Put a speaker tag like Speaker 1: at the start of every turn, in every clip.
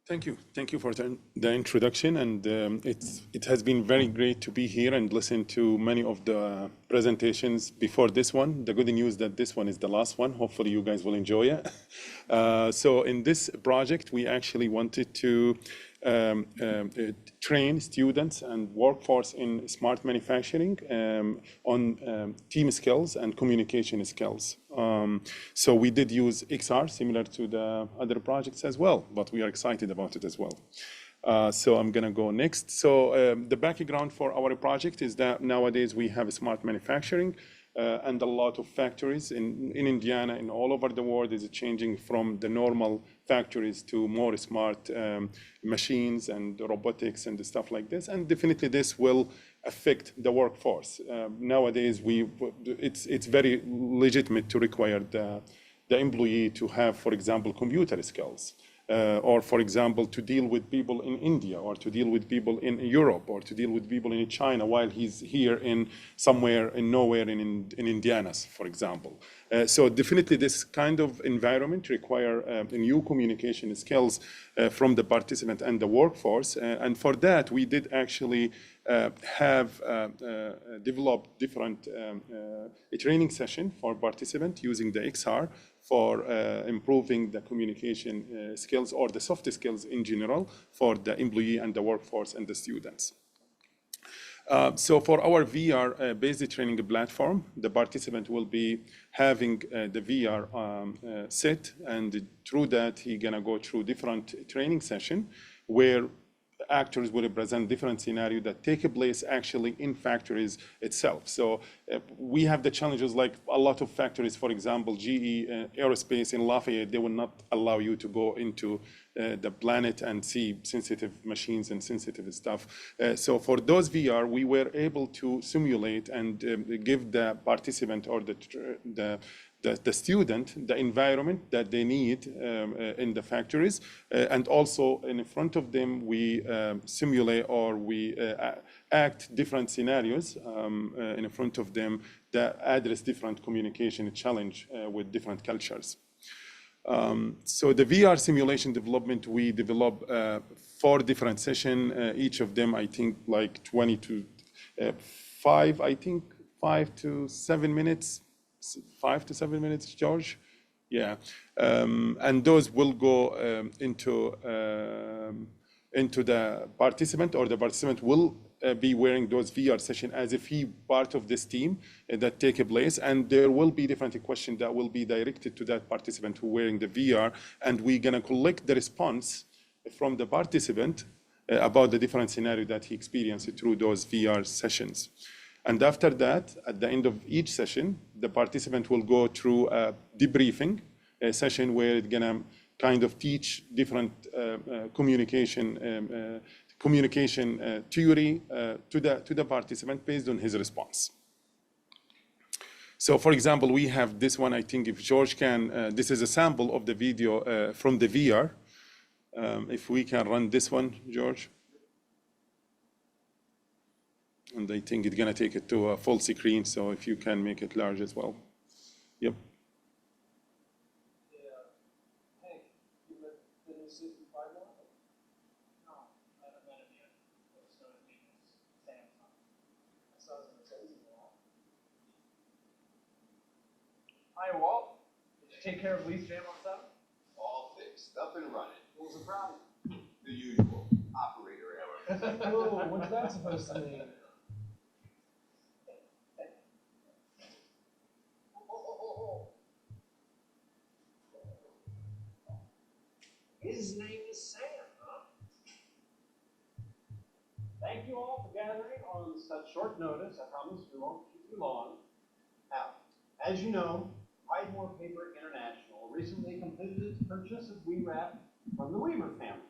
Speaker 1: Thank you for the introduction, and it has been very great to be here and listen to many of the presentations before this one. The good news that this one is the last one. Hopefully you guys will enjoy it. So in this project, we actually wanted to train students and workforce in smart manufacturing on team skills and communication skills. So we did use XR, similar to the other projects as well, but we are excited about it as well. So I'm going to go next. So the background for our project is that nowadays we have smart manufacturing and a lot of factories in Indiana and all over the world is changing from the normal factories to more smart machines and robotics and stuff like this. And definitely this will affect the workforce. Nowadays, it's very legitimate to require the employee to have, for example, computer skills. Or, for example, to deal with people in India, or to deal with people in Europe, or to deal with people in China while he's here in somewhere in nowhere in Indiana, for example. So definitely this kind of environment require new communication skills from the participant and the workforce. And for that, we did actually have developed different training session for participants using the XR for improving the communication skills or the soft skills in general for the employee and the workforce and the students. So for our VR-based training platform, the participant will be having the VR set, and through that, he's going to go through different training session where actors will represent different scenarios that take place actually in factories itself. So we have the challenges like a lot of factories, for example, GE Aerospace in Lafayette, they will not allow you to go into the planet and see sensitive machines and sensitive stuff. So for those VR, we were able to simulate and give the participant or the student the environment that they need in the factories, and also in front of them we simulate or we act different scenarios in front of them that address different communication challenge with different cultures. So the VR simulation development, we develop 4 different sessions, each of them I think like 20 to 5, I think 5 to 7 minutes. 5 to 7 minutes, George? Yeah. And those will go into the participant, or the participant will be wearing those VR session as if he part of this team that take place. And there will be different questions that will be directed to that participant who wearing the VR. And we're going to collect the response from the participant about the different scenario that he experienced through those VR sessions. And after that, at the end of each session, the participant will go through a debriefing session where it's going to kind of teach different communication theory to the participant based on his response. So for example, we have this one, I think if George can, this is a sample of the video from the VR. If we can run this one, George. And I think it's going to take it to a full screen, so if you can make it large as well. Yep.
Speaker 2: Hey, you met the new season 5 now? No, I haven't met him yet. I was going to meet Sam. I saw him in the season wall. Hi, Walt. Did you take care of Lee's jam on 7?
Speaker 3: All fixed, up and running.
Speaker 2: What was the problem?
Speaker 3: The usual operator error.
Speaker 2: Oh, what's that supposed to mean? His name is Sam, huh? Thank you all for gathering on such short notice. I promise we won't keep you long. Now, as you know, Widemore Paper International recently completed its purchase of WeWrap from the Weaver family.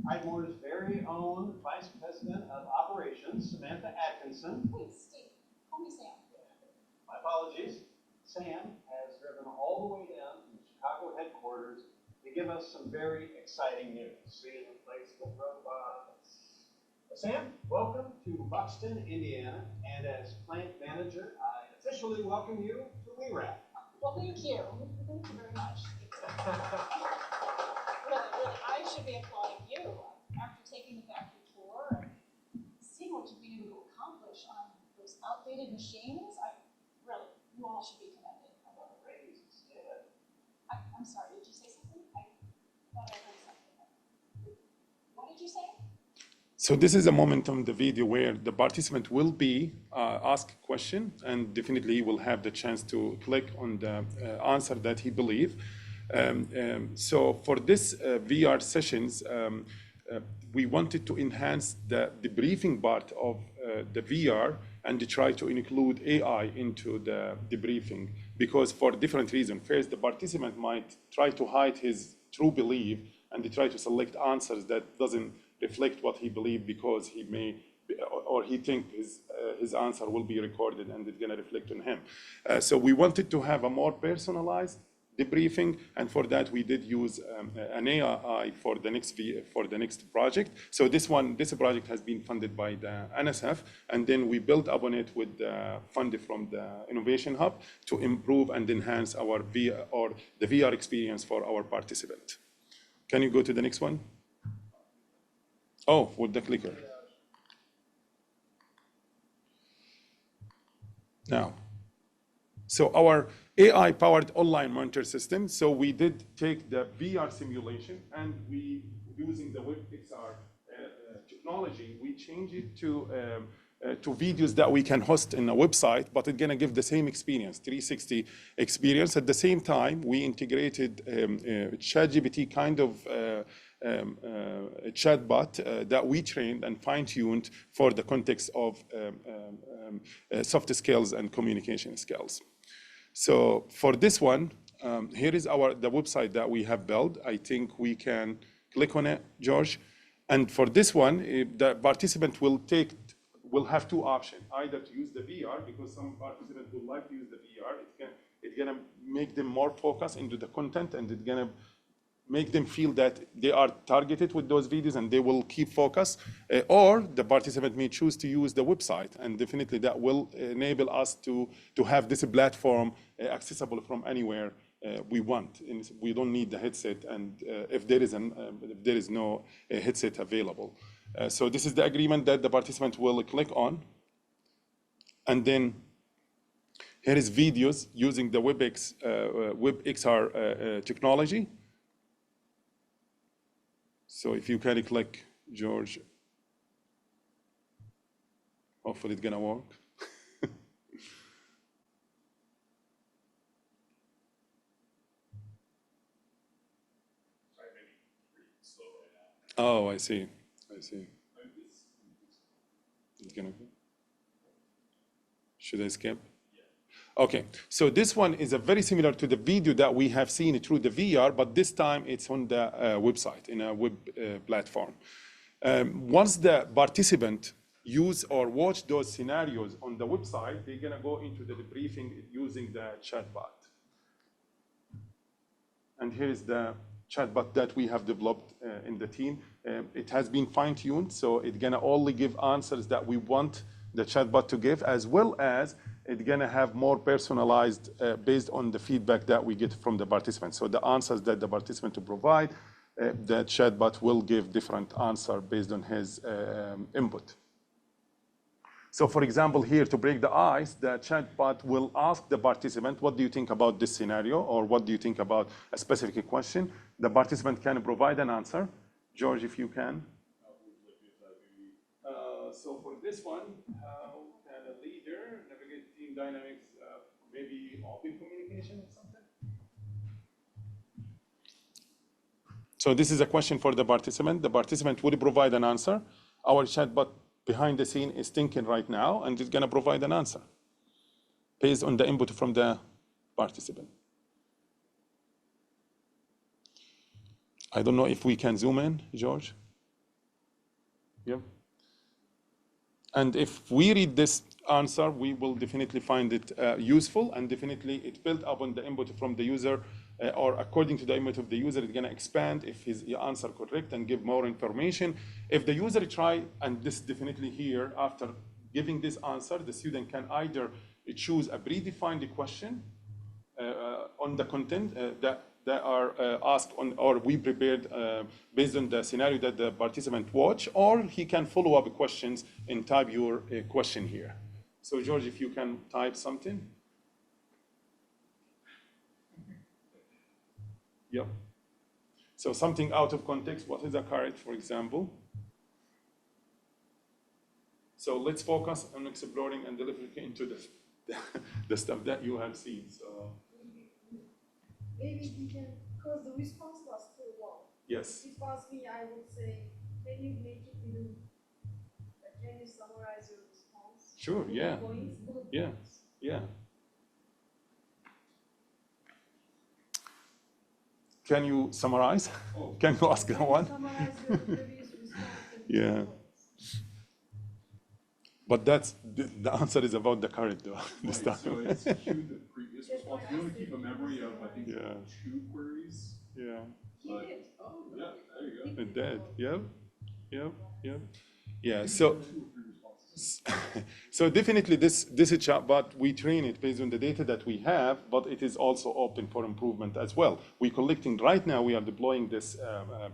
Speaker 2: Widemore's very own Vice President of Operations, Samantha Atkinson.
Speaker 4: Wait, Steve, call me Sam.
Speaker 2: My apologies. Sam has driven all the way down from the Chicago headquarters to give us some very exciting news. Seeing a place with robots. Sam, welcome to Buxton, Indiana, and as plant manager, I officially welcome you to WeWrap.
Speaker 4: Well, thank you. Thank you very much. Really, I should be applauding taking the factory tour and seeing what you've been able to accomplish on those outdated machines. Really, you all should be commended. I'm sorry, did you say something? I thought I heard something. What did you say?
Speaker 1: So this is a moment on the video where the participant will be asked a question, and definitely he will have the chance to click on the answer that he believes. So for this VR sessions, we wanted to enhance the debriefing part of the VR and to try to include AI into the debriefing, because for different reasons. First, the participant might try to hide his true belief and they try to select answers that doesn't reflect what he believes, because he may or he think his answer will be recorded and it's going to reflect on him. So we wanted to have a more personalized debriefing, and for that we did use an AI for the next project. So this project has been funded by the NSF, and then we built upon it with funding from the Innovation Hub to improve and enhance our the VR experience for our participant. Can you go to the next one? Oh, with the clicker. Now, so our AI-powered online monitor system. So we did take the VR simulation, and we, using the Web XR technology, we changed it to videos that we can host in a website, but it's gonna give the same experience, 360 experience. At the same time, we integrated ChatGPT kind of a chatbot that we trained and fine-tuned for the context of soft skills and communication skills. So for this one, here is the website that we have built. I think we can click on it, George. And for this one, the participant will have two options: either to use the VR, because some participants would like to use the VR. It's gonna make them more focused into the content, and it's gonna make them feel that they are targeted with those videos and they will keep focus, or the participant may choose to use the website, and definitely that will enable us to have this platform accessible from anywhere we want. And we don't need the headset, and if there is no headset available. So this is the agreement that the participant will click on, and then here is videos using the Web XR technology. So if you can click, George, hopefully it's gonna work. Oh, I see. It's gonna go. Should I skip? Okay, so this one is very similar to the video that we have seen through the VR, but this time it's on the website, in a web platform. Once the participant use or watch those scenarios on the website, they're gonna go into the debriefing using the chatbot. And here is the chatbot that we have developed in the team. It has been fine-tuned, so it's gonna only give answers that we want the chatbot to give, as well as it's gonna have more personalized based on the feedback that we get from the participants. So the answers that the participant will provide, the chatbot will give different answer based on his input. So for example, here to break the ice, the chatbot will ask the participant, what do you think about this scenario? Or what do you think about a specific question? The participant can provide an answer. George, if you can. So for this one, how can a leader navigate team dynamics, maybe open communication or something? So this is a question for the participant. The participant will provide an answer. Our chatbot behind the scene is thinking right now, and it's gonna provide an answer based on the input from the participant. I don't know if we can zoom in, George. Yep. And if we read this answer, we will definitely find it useful, and definitely it's built upon the input from the user, or according to the input of the user, it's gonna expand if his answer correct and give more information. If the user try, and this definitely here, after giving this answer, the student can either choose a predefined question on the content that that are asked on, or we prepared based on the scenario that the participant watch, or he can follow up questions and type your question here. So George, if you can type something. Yep. So something out of context, what is a carrot, for example? So let's focus on exploring and delivering into the stuff that you have seen. So
Speaker 5: maybe we can, because the response was too long.
Speaker 1: yes.
Speaker 5: If it was me, I would say, can you make it in, can you summarize your response?
Speaker 1: Sure, yeah.
Speaker 5: Bullet
Speaker 1: Yeah,
Speaker 5: points.
Speaker 1: yeah. Can you summarize?
Speaker 3: Oh.
Speaker 1: Can you ask that one?
Speaker 5: Summarize your previous response. in
Speaker 1: Yeah.
Speaker 5: bullet points.
Speaker 1: But that's the answer is about the current though. This
Speaker 6: Right, so
Speaker 1: time.
Speaker 6: it's queued the previous response. You want to keep a memory of, I think,
Speaker 1: Yeah.
Speaker 6: 2 queries.
Speaker 1: Yeah,
Speaker 5: He
Speaker 6: But-
Speaker 5: did.
Speaker 6: Oh, yeah, there you go.
Speaker 1: it did. Yep, yep, yep. Yeah. So.
Speaker 6: 2 or 3 responses.
Speaker 1: So definitely this is chatbot, we train it based on the data that we have, but it is also open for improvement as well. We're collecting, right now we are deploying this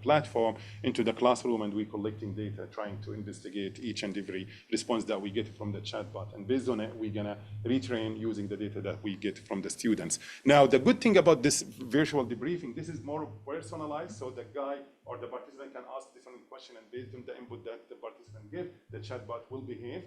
Speaker 1: platform into the classroom, and we're collecting data, trying to investigate each and every response that we get from the chatbot. And based on it, we're gonna retrain using the data that we get from the students. Now, the good thing about this virtual debriefing, this is more personalized, so the guy or the participant can ask different questions, and based on the input that the participant give, the chatbot will behave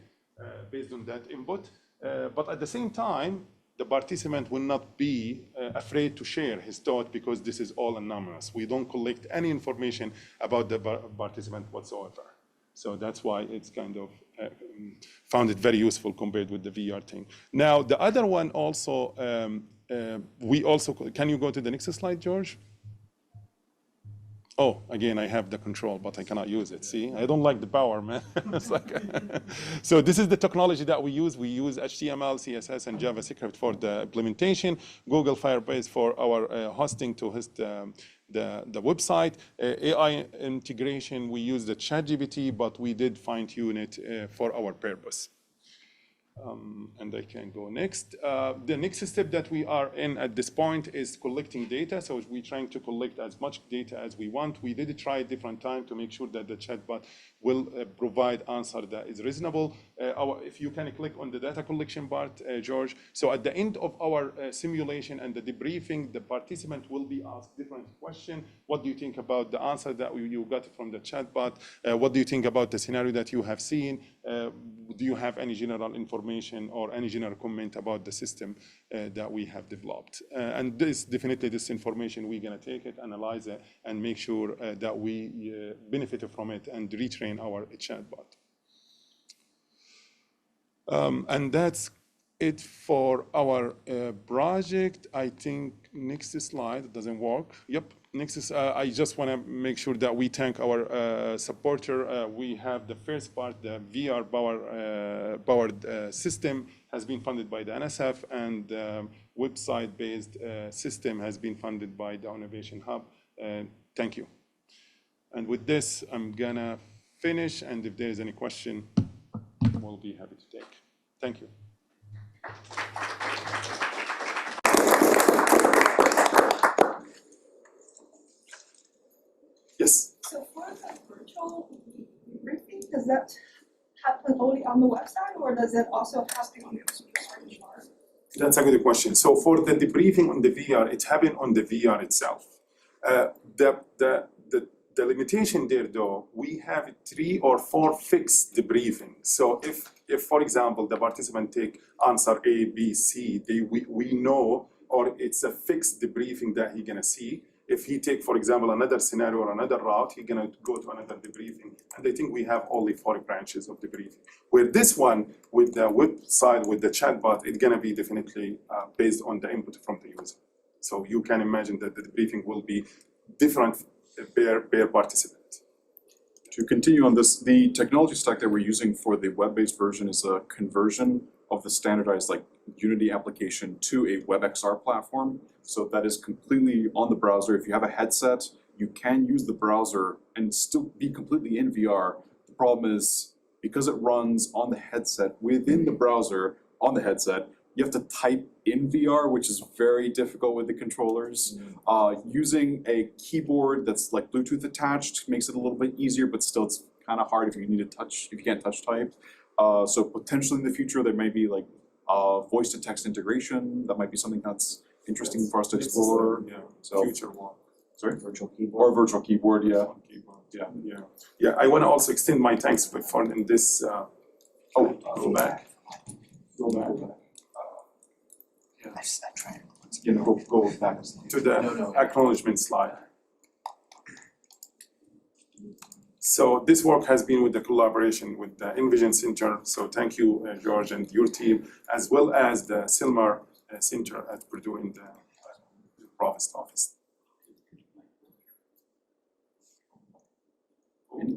Speaker 1: based on that input. But at the same time, the participant will not be afraid to share his thought, because this is all anonymous. We don't collect any information about the participant whatsoever. So that's why it's kind of found it very useful compared with the VR thing. Now, the other one also, we also, can you go to the next slide, George? Oh, again, I have the control, but I cannot use it. See, I don't like the power, man. It's like so this is the technology that we use. We use HTML, CSS, and JavaScript for the implementation. Google Firebase for our hosting to host the website. AI integration, we use the ChatGPT, but we did fine-tune it for our purpose. And I can go next. The next step that we are in at this point is collecting data. So we're trying to collect as much data as we want. We did try a different time to make sure that the chatbot will provide answer that is reasonable. If you can click on the data collection part, George. So at the end of our simulation and the debriefing, the participant will be asked different questions. What do you think about the answer that you got from the chatbot? What do you think about the scenario that you have seen? Do you have any general information or any general comment about the system that we have developed? And this information, we're gonna take it, analyze it, and make sure that we benefit from it and retrain our chatbot. And that's it for our project. I think next slide, it doesn't work. Yep. Next is, I just want to make sure that we thank our supporter. We have the first part, the VR powered system has been funded by the NSF, and website-based system has been funded by the Innovation Hub. Thank you. And with this, I'm gonna finish, and if there is any question, we'll be happy to take. Thank you. Yes.
Speaker 7: So for the virtual briefing, does that happen only on the website, or does that also happen on the search bar?
Speaker 1: That's a good question. So for the debriefing on the VR, it's happening on the VR itself. The limitation there, though, we have 3 or 4 fixed debriefings. So if for example, the participant take answer A, B, C, we know, or it's a fixed debriefing that he's gonna see. If he take, for example, another scenario or another route, he's gonna go to another debriefing. And I think we have only 4 branches of debriefing. Where this one, with the website, with the chatbot, it's gonna be definitely based on the input from the user. So you can imagine that the debriefing will be different per participant.
Speaker 6: To continue on this, the technology stack that we're using for the web-based version is a conversion of the standardized Unity application to a WebXR platform. So that is completely on the browser. If you have a headset, you can use the browser and still be completely in VR. The problem is, because it runs on the headset within the browser on the headset, you have to type in VR, which is very difficult with the controllers. Using a keyboard that's like Bluetooth attached makes it a little bit easier, but still it's kind of hard if you need to touch, if you can't touch type. So potentially in the future, there may be like voice to text integration. That might be something that's interesting for us to explore. So,
Speaker 1: future work.
Speaker 6: sorry?
Speaker 8: Virtual keyboard.
Speaker 6: Or virtual keyboard, yeah.
Speaker 1: Yeah, I want to also extend my thanks for in this, go back. Go back.
Speaker 8: I'm trying.
Speaker 6: You know, go back.
Speaker 1: To the
Speaker 8: No.
Speaker 1: acknowledgement slide. So this work has been with the collaboration with the Envision Center. So thank you, George, and your team, as well as the CILMAR Center at Purdue in the Provost Office.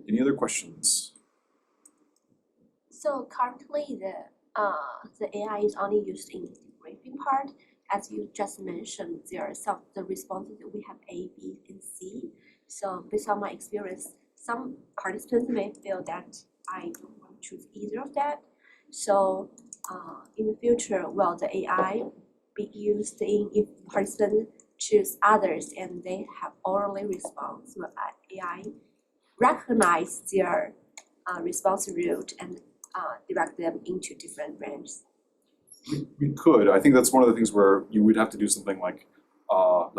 Speaker 6: Any other questions?
Speaker 9: So currently the AI is only used in the briefing part. As you just mentioned, there are some the responses that we have A, B, and C. So based on my experience, some participants may feel that I don't want to choose either of that. So in the future, will the AI be used in if participants choose others and they have orally response? Will AI recognize their response route and direct them into different branches?
Speaker 6: We could. I think that's one of the things where you would have to do something like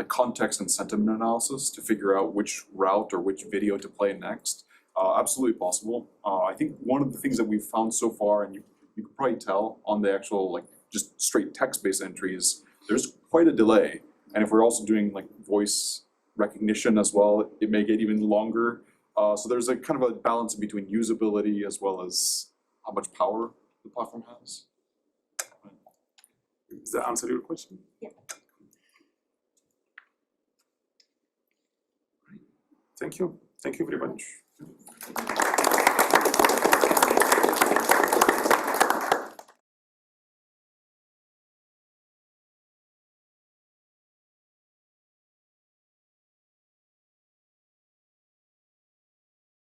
Speaker 6: context and sentiment analysis to figure out which route or which video to play next. Absolutely possible. I think one of the things that we've found so far, and you can probably tell on the actual like just straight text-based entries, there's quite a delay. And if we're also doing like voice recognition as well, it may get even longer. So there's a kind of a balance between usability as well as how much power the platform has.
Speaker 1: Does that answer your question?
Speaker 9: Yeah.
Speaker 1: Thank you. Thank you very much.